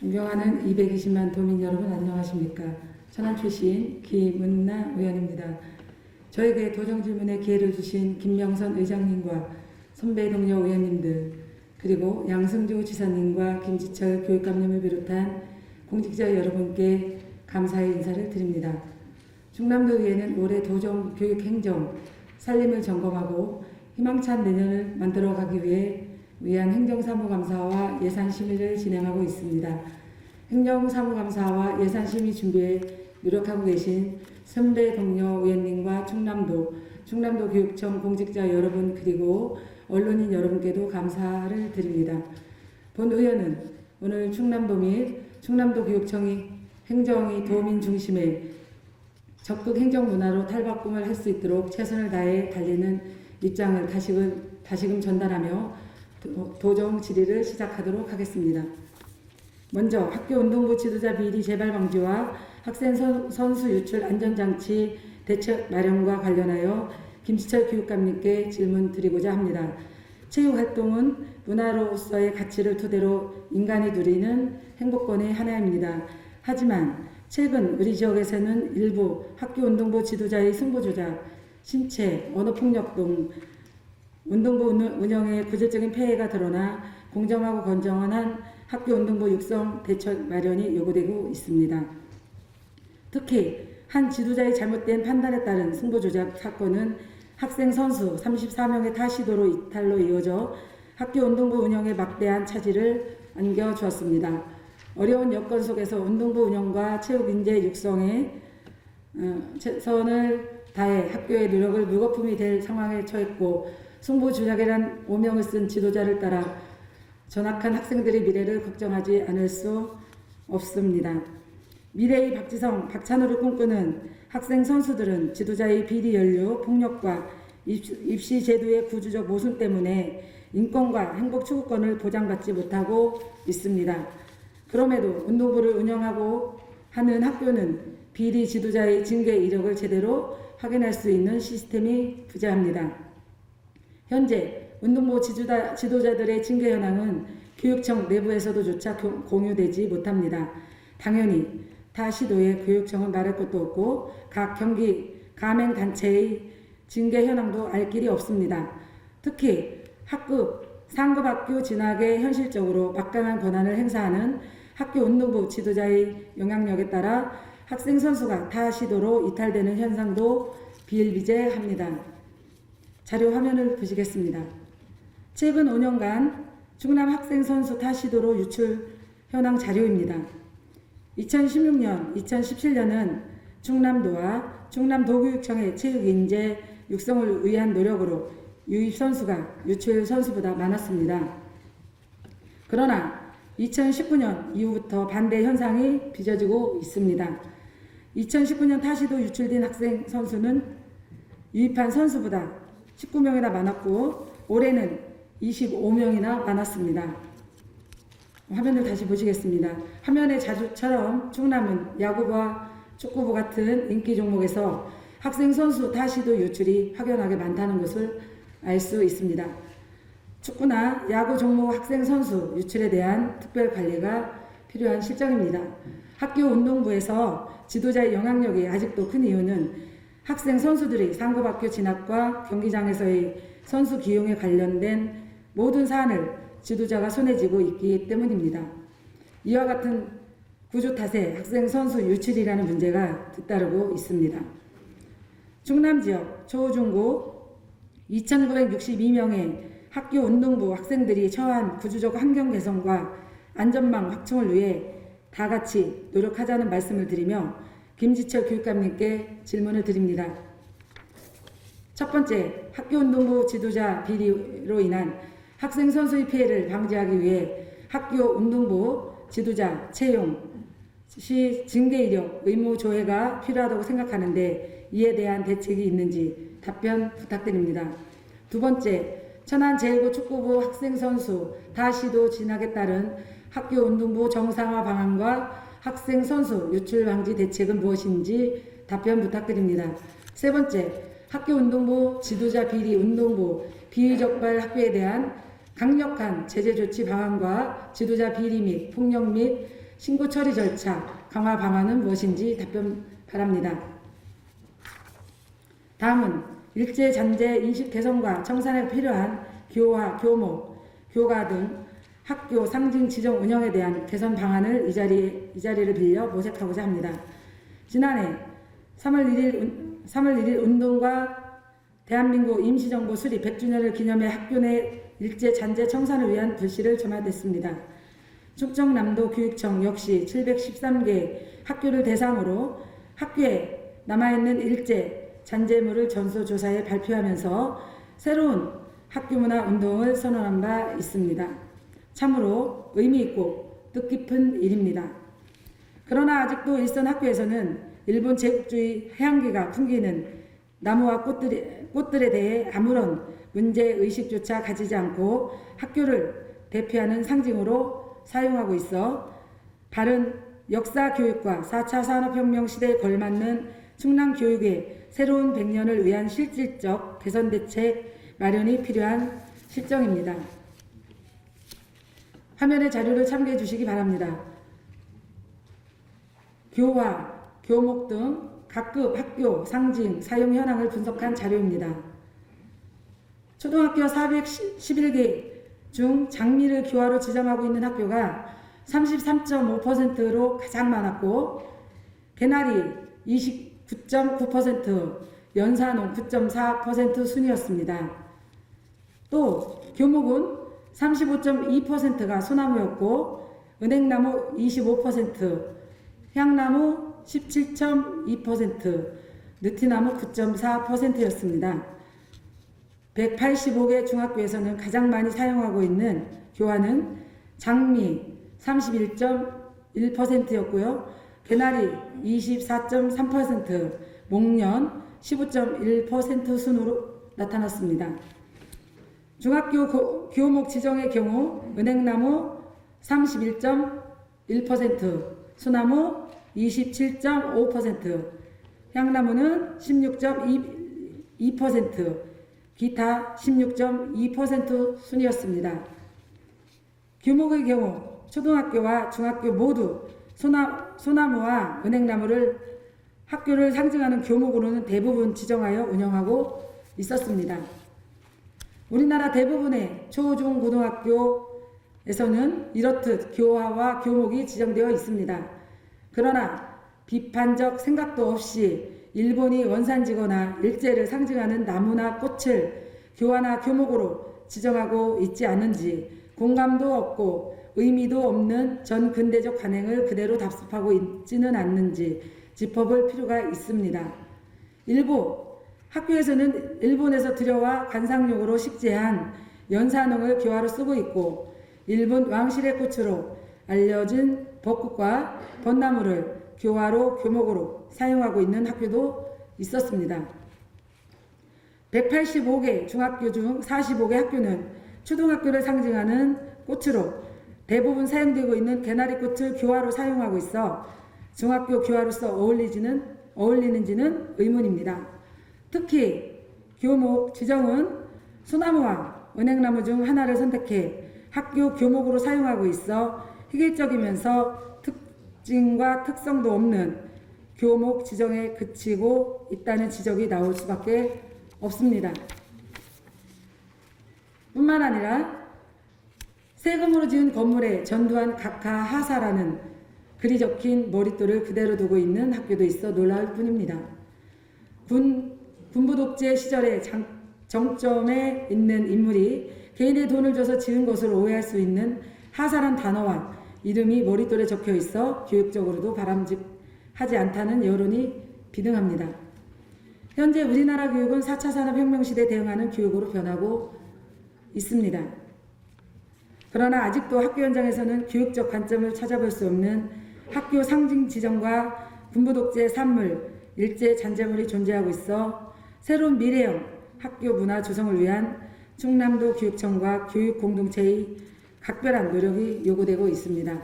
존경하는 220만 도민 여러분 안녕하십니까. 천안 출신 김은나 의원입니다. 저에게 도정질문의 기회를 주신 김명선 의장님과 선배 동료 의원님들 그리고 양승조 지사님과 김지철 교육감님을 비롯한 공직자 여러분께 감사의 인사를 드립니다. 충남도의회는 올해 도정 교육행정 살림을 점검하고 희망찬 내년을 만들어가기 위한 행정사무감사와 예산심의를 진행하고 있습니다. 행정사무감사와 예산심의 준비에 노력하고 계신 선배 동료 의원님과 충남도 교육청 공직자 여러분 그리고 언론인 여러분께도 감사를 드립니다. 본 의원은 오늘 충남도 및 충남도 교육청이 행정이 도민 중심의 적극 행정 문화로 탈바꿈을 할 수 있도록 최선을 다해 달리는 입장을 다시금 전달하며 도정 질의를 시작하도록 하겠습니다. 먼저 학교 운동부 지도자 비리 재발 방지와 학생 선수 유출 안전장치 대책 마련과 관련하여 김지철 교육감님께 질문 드리고자 합니다. 체육활동은 문화로서의 가치를 토대로 인간이 누리는 행복권의 하나입니다. 하지만 최근 우리 지역에서는 일부 학교 운동부 지도자의 승부 조작, 신체, 언어폭력 등 운동부 운영에 구체적인 폐해가 드러나 공정하고 건전한 학교 운동부 육성 대책 마련이 요구되고 있습니다. 특히 한 지도자의 잘못된 판단에 따른 승부 조작 사건은 학생 선수 34명의 타시도로 이탈로 이어져 학교 운동부 운영에 막대한 차질을 안겨주었습니다. 어려운 여건 속에서 운동부 운영과 체육인재 육성에 최선을 다해 학교의 노력을 물거품이 될 상황에 처했고 승부 조작이란 오명을 쓴 지도자를 따라 전학한 학생들의 미래를 걱정하지 않을 수 없습니다. 미래의 박지성, 박찬호를 꿈꾸는 학생 선수들은 지도자의 비리 연루, 폭력과 입시 제도의 구조적 모순 때문에 인권과 행복 추구권을 보장받지 못하고 있습니다. 그럼에도 운동부를 운영하고 하는 학교는 비리 지도자의 징계 이력을 제대로 확인할 수 있는 시스템이 부재합니다. 현재 운동부 지도자들의 징계 현황은 교육청 내부에서도조차 공유되지 못합니다. 당연히 타 시도의 교육청은 말할 것도 없고 각 경기 가맹단체의 징계 현황도 알 길이 없습니다. 특히 상급 학교 진학에 현실적으로 막강한 권한을 행사하는 학교 운동부 지도자의 영향력에 따라 학생 선수가 타 시도로 이탈되는 현상도 비일비재합니다. 자료 화면을 보시겠습니다. 최근 5년간 충남 학생 선수 타 시도로 유출 현황 자료입니다. 2016년, 2017년은 충남도와 충남도교육청의 체육인재 육성을 위한 노력으로 유입 선수가 유출 선수보다 많았습니다. 그러나 2019년 이후부터 반대 현상이 빚어지고 있습니다. 2019년 타시도 유출된 학생 선수는 유입한 선수보다 19명이나 많았고 올해는 25명이나 많았습니다. 화면을 다시 보시겠습니다. 화면의 자주처럼 충남은 야구부와 축구부 같은 인기 종목에서 학생 선수 타시도 유출이 확연하게 많다는 것을 알 수 있습니다. 축구나 야구 종목 학생 선수 유출에 대한 특별 관리가 필요한 실정입니다. 학교 운동부에서 지도자의 영향력이 아직도 큰 이유는 학생 선수들이 상급 학교 진학과 경기장에서의 선수 기용에 관련된 모든 사안을 지도자가 손에 쥐고 있기 때문입니다. 이와 같은 구조 탓에 학생 선수 유출이라는 문제가 뒤따르고 있습니다. 충남 지역 초중고 2,962명의 학교 운동부 학생들이 처한 구조적 환경 개선과 안전망 확충을 위해 다 같이 노력하자는 말씀을 드리며 김지철 교육감님께 질문을 드립니다. 첫 번째, 학교 운동부 지도자 비리로 인한 학생 선수의 피해를 방지하기 위해 학교 운동부 지도자 채용 시 징계 이력 의무 조회가 필요하다고 생각하는데 이에 대한 대책이 있는지 답변 부탁드립니다. 두 번째, 천안 제1고 축구부 학생 선수 다시도 진학에 따른 학교 운동부 정상화 방안과 학생 선수 유출 방지 대책은 무엇인지 답변 부탁드립니다. 세 번째, 학교 운동부 지도자 비리 운동부 비의적발 학교에 대한 강력한 제재 조치 방안과 지도자 비리 및 폭력 및 신고 처리 절차 강화 방안은 무엇인지 답변 바랍니다. 다음은 일제 잔재 인식 개선과 청산에 필요한 교화, 교목, 교가 등 학교 상징 지정 운영에 대한 개선 방안을 이 자리를 빌려 모색하고자 합니다. 지난해 3월 1일 운동과 대한민국 임시정부 수립 100주년을 기념해 학교 내 일제 잔재 청산을 위한 글씨를 전화됐습니다. 충청남도 교육청 역시 713개 학교를 대상으로 학교에 남아있는 일제 잔재물을 전수조사해 발표하면서 새로운 학교문화 운동을 선언한 바 있습니다. 참으로 의미있고 뜻깊은 일입니다. 그러나 아직도 일선 학교에서는 일본 제국주의 해양기가 풍기는 나무와 꽃들에 대해 아무런 문제의식조차 가지지 않고 학교를 대표하는 상징으로 사용하고 있어 바른 역사교육과 4차 산업혁명 시대에 걸맞는 충남교육의 새로운 100년을 위한 실질적 개선대책 마련이 필요한 실정입니다. 화면의 자료를 참고해 주시기 바랍니다. 교화, 교목 등 각급 학교 상징 사용 현황을 분석한 자료입니다. 초등학교 411개 중 장미를 교화로 지정하고 있는 학교가 33.5%로 가장 많았고 개나리 29.9%, 연산홍 9.4% 순이었습니다. 또 교목은 35.2%가 소나무였고 은행나무 25%, 향나무 17.2%, 느티나무 9.4%였습니다. 185개 중학교에서는 가장 많이 사용하고 있는 교화는 장미 31.1%였고요. 개나리 24.3%, 목련 15.1% 순으로 나타났습니다. 중학교 교목 지정의 경우 은행나무 31.1%, 소나무 27.5%, 향나무는 16.2%, 기타 16.2% 순이었습니다. 교목의 경우 초등학교와 중학교 모두 소나무와 은행나무를 학교를 상징하는 교목으로는 대부분 지정하여 운영하고 있었습니다. 우리나라 대부분의 초, 중, 고등학교에서는 이렇듯 교화와 교목이 지정되어 있습니다. 그러나 비판적 생각도 없이 일본이 원산지거나 일제를 상징하는 나무나 꽃을 교화나 교목으로 지정하고 있지 않은지 공감도 없고 의미도 없는 전 근대적 관행을 그대로 답습하고 있지는 않는지 짚어볼 필요가 있습니다. 일부 학교에서는 일본에서 들여와 관상용으로 식재한 연산홍을 교화로 쓰고 있고 일본 왕실의 꽃으로 알려진 벚꽃과 벚나무를 교화로 교목으로 사용하고 있는 학교도 있었습니다. 185개 중학교 중 45개 학교는 초등학교를 상징하는 꽃으로 대부분 사용되고 있는 개나리꽃을 교화로 사용하고 있어 중학교 교화로서 어울리는지는 의문입니다. 특히 교목 지정은 소나무와 은행나무 중 하나를 선택해 학교 교목으로 사용하고 있어 획일적이면서 특징과 특성도 없는 교목 지정에 그치고 있다는 지적이 나올 수밖에 없습니다. 뿐만 아니라 세금으로 지은 건물에 전두환 각하 하사라는 글이 적힌 머릿돌을 그대로 두고 있는 학교도 있어 놀라울 뿐입니다. 군부 독재 시절의 정점에 있는 인물이 개인의 돈을 줘서 지은 것으로 오해할 수 있는 하사란 단어와 이름이 머릿돌에 적혀 있어 교육적으로도 바람직하지 않다는 여론이 비등합니다. 현재 우리나라 교육은 4차 산업혁명 시대에 대응하는 교육으로 변하고 있습니다. 그러나 아직도 학교 현장에서는 교육적 관점을 찾아볼 수 없는 학교 상징 지정과 군부 독재 산물, 일제 잔재물이 존재하고 있어 새로운 미래형 학교 문화 조성을 위한 충남도 교육청과 교육 공동체의 각별한 노력이 요구되고 있습니다.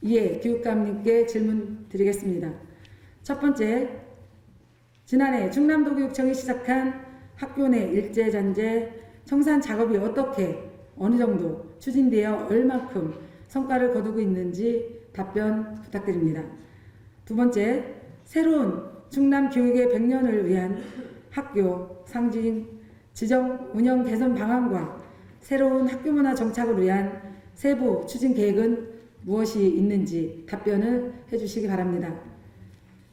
이에 교육감님께 질문 드리겠습니다. 첫 번째, 지난해 충남도 교육청이 시작한 학교 내 일제 잔재 청산 작업이 어떻게 어느 정도 추진되어 얼만큼 성과를 거두고 있는지 답변 부탁드립니다. 두 번째, 새로운 충남 교육의 100년을 위한 학교 상징 지정 운영 개선 방안과 새로운 학교문화 정착을 위한 세부 추진 계획은 무엇이 있는지 답변을 해주시기 바랍니다.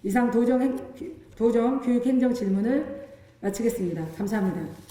이상 도정 교육행정 질문을 마치겠습니다. 감사합니다.